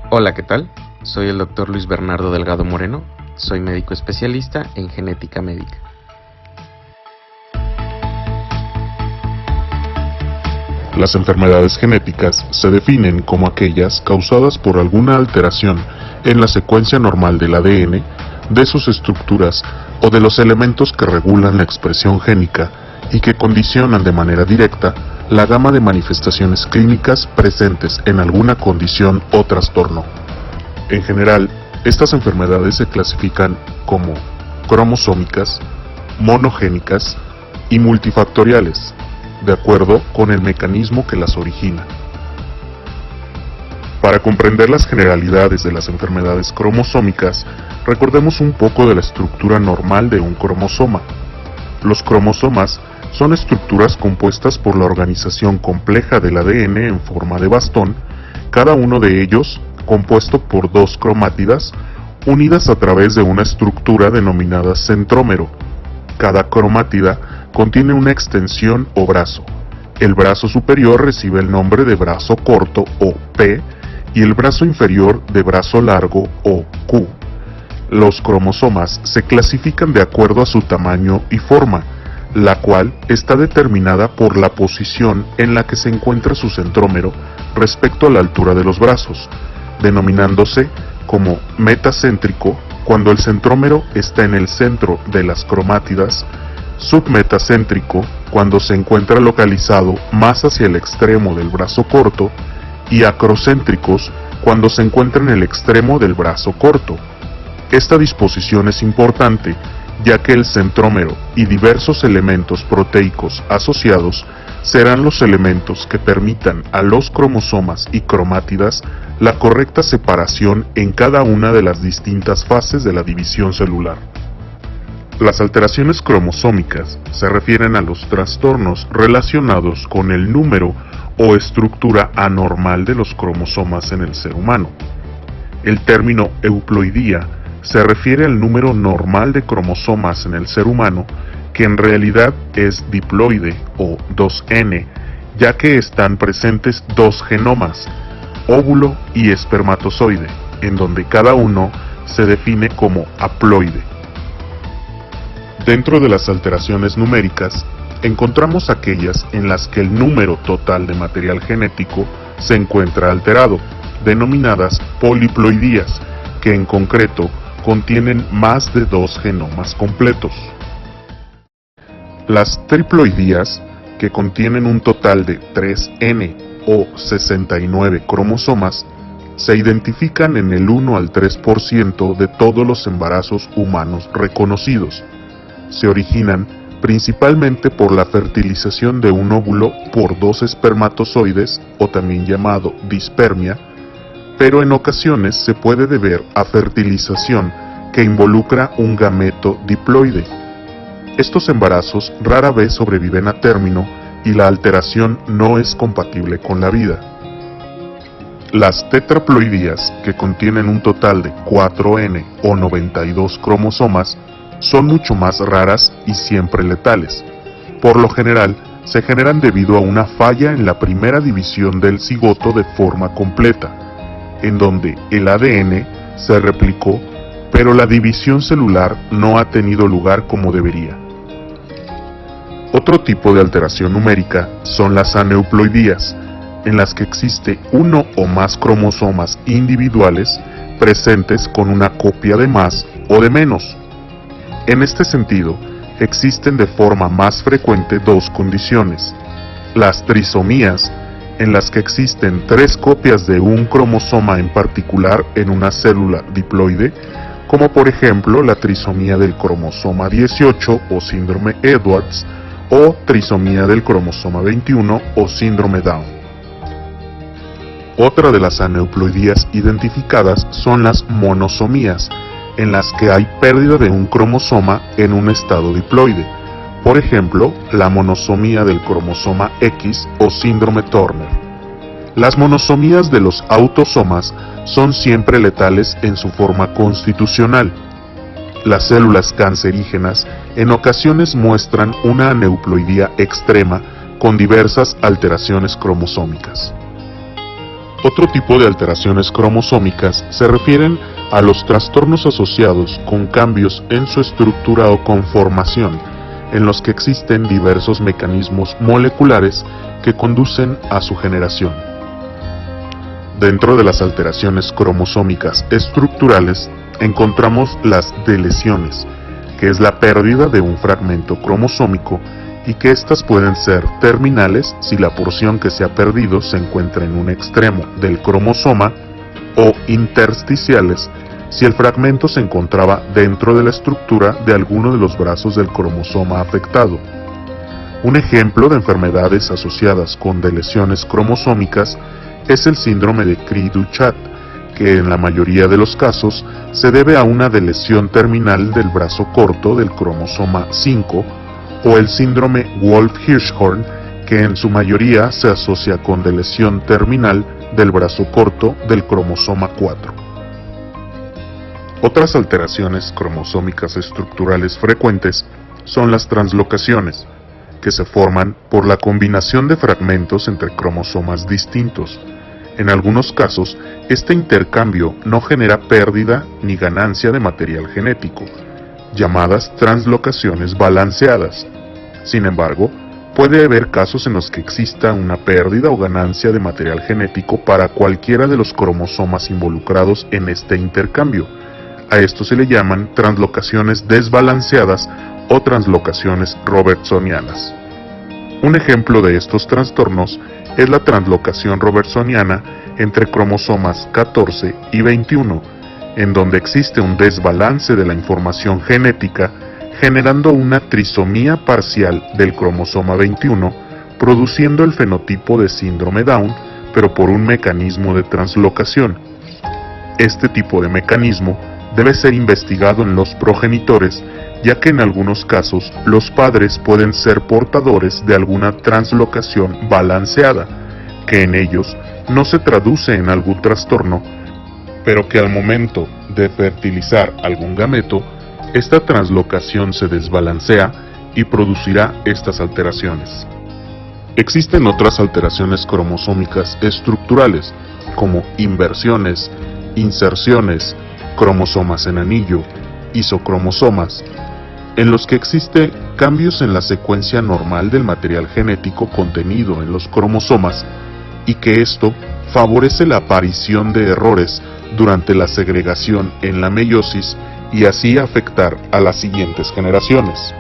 Hola, ¿qué tal? Soy el doctor Luis Bernardo Delgado Moreno, soy médico especialista en genética médica. Las enfermedades genéticas se definen como aquellas causadas por alguna alteración en la secuencia normal del ADN, de sus estructuras o de los elementos que regulan la expresión génica y que condicionan de manera directa la gama de manifestaciones clínicas presentes en alguna condición o trastorno. En general, estas enfermedades se clasifican como cromosómicas, monogénicas y multifactoriales, de acuerdo con el mecanismo que las origina. Para comprender las generalidades de las enfermedades cromosómicas, recordemos un poco de la estructura normal de un cromosoma. Los cromosomas son estructuras compuestas por la organización compleja del ADN en forma de bastón, cada uno de ellos compuesto por dos cromátidas unidas a través de una estructura denominada centrómero. Cada cromátida contiene una extensión o brazo. El brazo superior recibe el nombre de brazo corto o P y el brazo inferior de brazo largo o Q. Los cromosomas se clasifican de acuerdo a su tamaño y forma, la cual está determinada por la posición en la que se encuentra su centrómero respecto a la altura de los brazos, denominándose como metacéntrico cuando el centrómero está en el centro de las cromátidas, submetacéntrico cuando se encuentra localizado más hacia el extremo del brazo corto y acrocéntricos cuando se encuentra en el extremo del brazo corto. Esta disposición es importante ya que el centrómero y diversos elementos proteicos asociados serán los elementos que permitan a los cromosomas y cromátidas la correcta separación en cada una de las distintas fases de la división celular. Las alteraciones cromosómicas se refieren a los trastornos relacionados con el número o estructura anormal de los cromosomas en el ser humano. El término euploidía se refiere al número normal de cromosomas en el ser humano, que en realidad es diploide o 2N, ya que están presentes dos genomas, óvulo y espermatozoide, en donde cada uno se define como haploide. Dentro de las alteraciones numéricas, encontramos aquellas en las que el número total de material genético se encuentra alterado, denominadas poliploidías, que en concreto contienen más de dos genomas completos. Las triploidías, que contienen un total de 3N o 69 cromosomas, se identifican en el 1 al 3% de todos los embarazos humanos reconocidos. Se originan principalmente por la fertilización de un óvulo por dos espermatozoides, o también llamado dispermia, pero en ocasiones se puede deber a fertilización que involucra un gameto diploide. Estos embarazos rara vez sobreviven a término y la alteración no es compatible con la vida. Las tetraploidías, que contienen un total de 4N o 92 cromosomas, son mucho más raras y siempre letales. Por lo general, se generan debido a una falla en la primera división del cigoto de forma completa, en donde el ADN se replicó, pero la división celular no ha tenido lugar como debería. Otro tipo de alteración numérica son las aneuploidías, en las que existe uno o más cromosomas individuales presentes con una copia de más o de menos. En este sentido, existen de forma más frecuente dos condiciones: las trisomías, en las que existen tres copias de un cromosoma en particular en una célula diploide, como por ejemplo la trisomía del cromosoma 18 o síndrome Edwards, o trisomía del cromosoma 21 o síndrome Down. Otra de las aneuploidías identificadas son las monosomías, en las que hay pérdida de un cromosoma en un estado diploide, por ejemplo, la monosomía del cromosoma X o síndrome Turner. Las monosomías de los autosomas son siempre letales en su forma constitucional. Las células cancerígenas en ocasiones muestran una aneuploidía extrema con diversas alteraciones cromosómicas. Otro tipo de alteraciones cromosómicas se refieren a los trastornos asociados con cambios en su estructura o conformación, en los que existen diversos mecanismos moleculares que conducen a su generación. Dentro de las alteraciones cromosómicas estructurales encontramos las deleciones, que es la pérdida de un fragmento cromosómico y que éstas pueden ser terminales si la porción que se ha perdido se encuentra en un extremo del cromosoma, o intersticiales si el fragmento se encontraba dentro de la estructura de alguno de los brazos del cromosoma afectado. Un ejemplo de enfermedades asociadas con deleciones cromosómicas es el síndrome de Cri-du-Chat, que en la mayoría de los casos se debe a una deleción terminal del brazo corto del cromosoma 5, o el síndrome Wolff-Hirschhorn, que en su mayoría se asocia con deleción terminal del brazo corto del cromosoma 4. Otras alteraciones cromosómicas estructurales frecuentes son las translocaciones, que se forman por la combinación de fragmentos entre cromosomas distintos. En algunos casos, este intercambio no genera pérdida ni ganancia de material genético, llamadas translocaciones balanceadas. Sin embargo, puede haber casos en los que exista una pérdida o ganancia de material genético para cualquiera de los cromosomas involucrados en este intercambio. A esto se le llaman translocaciones desbalanceadas o translocaciones robertsonianas. Un ejemplo de estos trastornos es la translocación robertsoniana entre cromosomas 14 y 21, en donde existe un desbalance de la información genética, generando una trisomía parcial del cromosoma 21, produciendo el fenotipo de síndrome Down, pero por un mecanismo de translocación. Este tipo de mecanismo debe ser investigado en los progenitores, ya que en algunos casos los padres pueden ser portadores de alguna translocación balanceada, que en ellos no se traduce en algún trastorno, pero que al momento de fertilizar algún gameto, esta translocación se desbalancea y producirá estas alteraciones. Existen otras alteraciones cromosómicas estructurales, como inversiones, inserciones, cromosomas en anillo, isocromosomas, en los que existe cambios en la secuencia normal del material genético contenido en los cromosomas, y que esto favorece la aparición de errores durante la segregación en la meiosis y así afectar a las siguientes generaciones.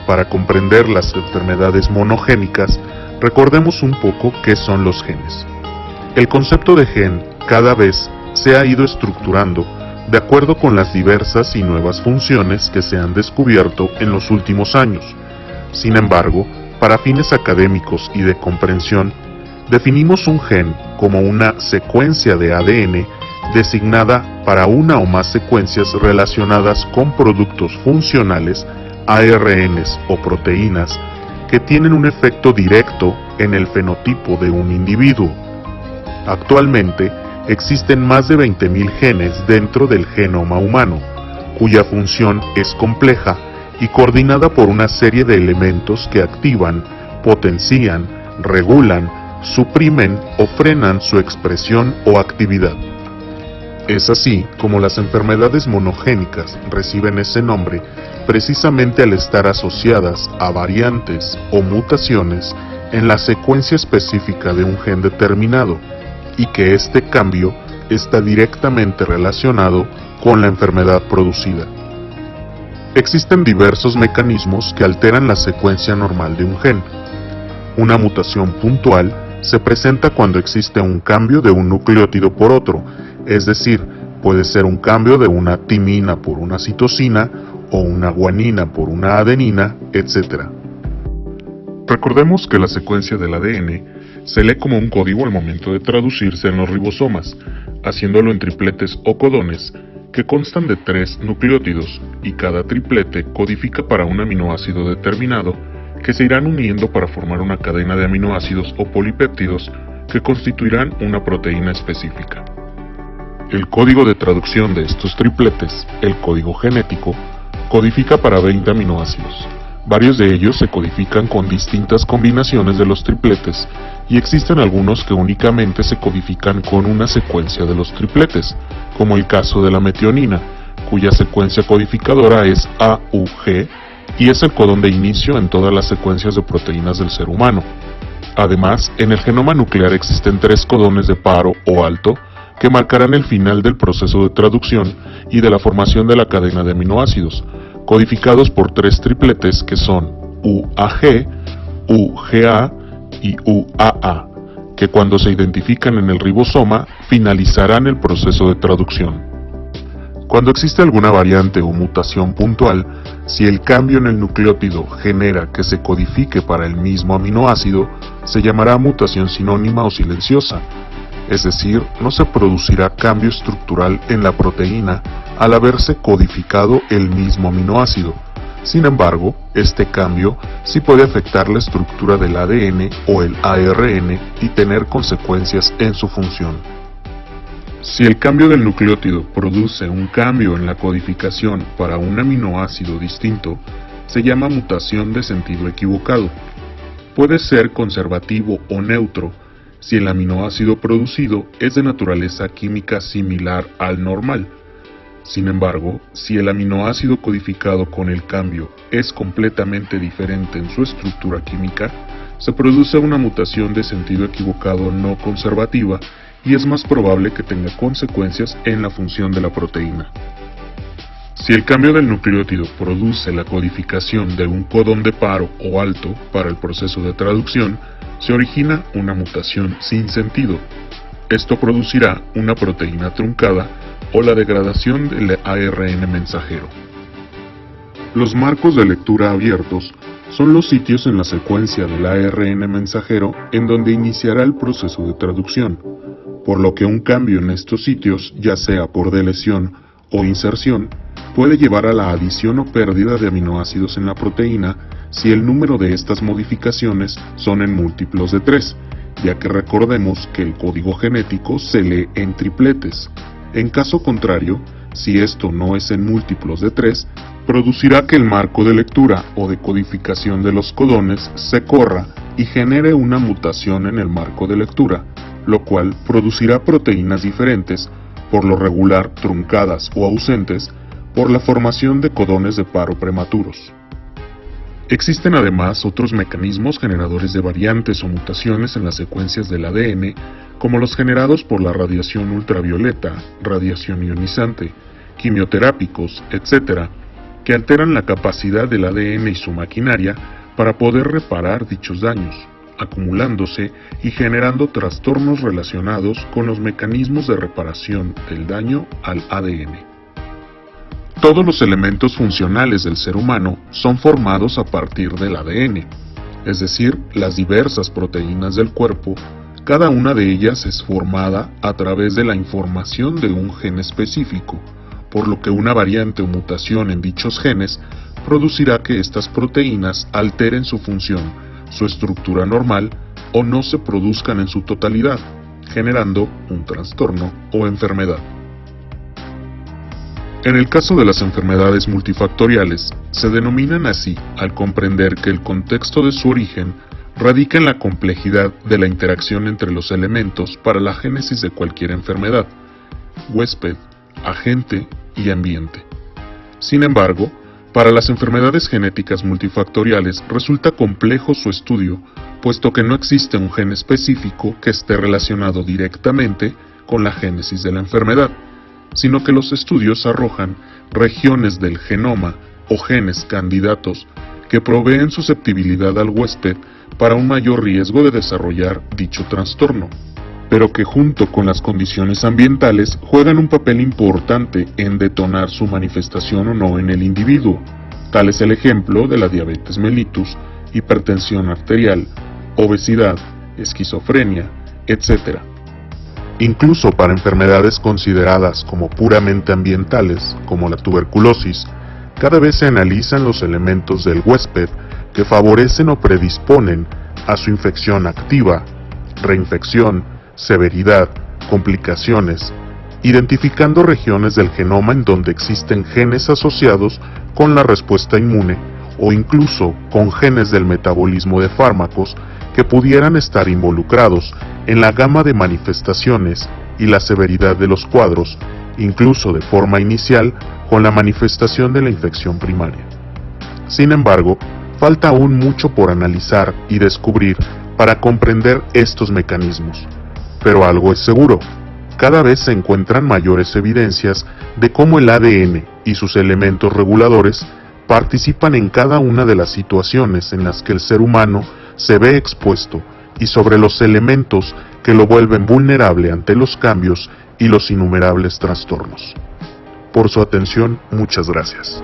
Para comprender las enfermedades monogénicas, recordemos un poco qué son los genes. El concepto de gen cada vez se ha ido estructurando de acuerdo con las diversas y nuevas funciones que se han descubierto en los últimos años. Sin embargo, para fines académicos y de comprensión, definimos un gen como una secuencia de ADN designada para una o más secuencias relacionadas con productos funcionales, ARNs o proteínas, que tienen un efecto directo en el fenotipo de un individuo. Actualmente, existen más de 20.000 genes dentro del genoma humano, cuya función es compleja y coordinada por una serie de elementos que activan, potencian, regulan, suprimen o frenan su expresión o actividad. Es así como las enfermedades monogénicas reciben ese nombre precisamente al estar asociadas a variantes o mutaciones en la secuencia específica de un gen determinado, y que este cambio está directamente relacionado con la enfermedad producida. Existen diversos mecanismos que alteran la secuencia normal de un gen. Una mutación puntual se presenta cuando existe un cambio de un nucleótido por otro, es decir, puede ser un cambio de una timina por una citosina o una guanina por una adenina, etc. Recordemos que la secuencia del ADN se lee como un código al momento de traducirse en los ribosomas, haciéndolo en tripletes o codones que constan de 3 nucleótidos, y cada triplete codifica para un aminoácido determinado que se irán uniendo para formar una cadena de aminoácidos o polipéptidos que constituirán una proteína específica. El código de traducción de estos tripletes, el código genético, codifica para 20 aminoácidos, Varios de ellos se codifican con distintas combinaciones de los tripletes, y existen algunos que únicamente se codifican con una secuencia de los tripletes, como el caso de la metionina, cuya secuencia codificadora es AUG y es el codón de inicio en todas las secuencias de proteínas del ser humano. Además, en el genoma nuclear existen 3 codones de paro o alto que marcarán el final del proceso de traducción y de la formación de la cadena de aminoácidos, codificados por 3 tripletes que son UAG, UGA y UAA, que cuando se identifican en el ribosoma finalizarán el proceso de traducción. Cuando existe alguna variante o mutación puntual, si el cambio en el nucleótido genera que se codifique para el mismo aminoácido, se llamará mutación sinónima o silenciosa, es decir, no se producirá cambio estructural en la proteína al haberse codificado el mismo aminoácido. Sin embargo, este cambio sí puede afectar la estructura del ADN o el ARN y tener consecuencias en su función. Si el cambio del nucleótido produce un cambio en la codificación para un aminoácido distinto, se llama mutación de sentido equivocado. Puede ser conservativo o neutro si el aminoácido producido es de naturaleza química similar al normal. Sin embargo, si el aminoácido codificado con el cambio es completamente diferente en su estructura química, se produce una mutación de sentido equivocado no conservativa y es más probable que tenga consecuencias en la función de la proteína. Si el cambio del nucleótido produce la codificación de un codón de paro o alto para el proceso de traducción, se origina una mutación sin sentido. Esto producirá una proteína truncada o la degradación del ARN mensajero. Los marcos de lectura abiertos son los sitios en la secuencia del ARN mensajero en donde iniciará el proceso de traducción, por lo que un cambio en estos sitios, ya sea por deleción o inserción, puede llevar a la adición o pérdida de aminoácidos en la proteína si el número de estas modificaciones son en múltiplos de 3, ya que recordemos que el código genético se lee en tripletes. En caso contrario, si esto no es en múltiplos de 3, producirá que el marco de lectura o de codificación de los codones se corra y genere una mutación en el marco de lectura, lo cual producirá proteínas diferentes, por lo regular truncadas o ausentes, por la formación de codones de paro prematuros. Existen además otros mecanismos generadores de variantes o mutaciones en las secuencias del ADN, como los generados por la radiación ultravioleta, radiación ionizante, quimioterápicos, etc., que alteran la capacidad del ADN y su maquinaria para poder reparar dichos daños, acumulándose y generando trastornos relacionados con los mecanismos de reparación del daño al ADN. Todos los elementos funcionales del ser humano son formados a partir del ADN, es decir, las diversas proteínas del cuerpo, cada una de ellas es formada a través de la información de un gen específico, por lo que una variante o mutación en dichos genes producirá que estas proteínas alteren su función, su estructura normal o no se produzcan en su totalidad, generando un trastorno o enfermedad. En el caso de las enfermedades multifactoriales, se denominan así al comprender que el contexto de su origen radica en la complejidad de la interacción entre los elementos para la génesis de cualquier enfermedad, huésped, agente y ambiente. Sin embargo, para las enfermedades genéticas multifactoriales resulta complejo su estudio, puesto que no existe un gen específico que esté relacionado directamente con la génesis de la enfermedad, sino que los estudios arrojan regiones del genoma o genes candidatos que proveen susceptibilidad al huésped para un mayor riesgo de desarrollar dicho trastorno, pero que junto con las condiciones ambientales juegan un papel importante en detonar su manifestación o no en el individuo. Tal es el ejemplo de la diabetes mellitus, hipertensión arterial, obesidad, esquizofrenia, etc. Incluso para enfermedades consideradas como puramente ambientales, como la tuberculosis, cada vez se analizan los elementos del huésped que favorecen o predisponen a su infección activa, reinfección, severidad, complicaciones, identificando regiones del genoma en donde existen genes asociados con la respuesta inmune o incluso con genes del metabolismo de fármacos que pudieran estar involucrados en la gama de manifestaciones y la severidad de los cuadros, incluso de forma inicial con la manifestación de la infección primaria. Sin embargo, falta aún mucho por analizar y descubrir para comprender estos mecanismos. Pero algo es seguro, cada vez se encuentran mayores evidencias de cómo el ADN y sus elementos reguladores participan en cada una de las situaciones en las que el ser humano se ve expuesto y sobre los elementos que lo vuelven vulnerable ante los cambios y los innumerables trastornos. Por su atención, muchas gracias.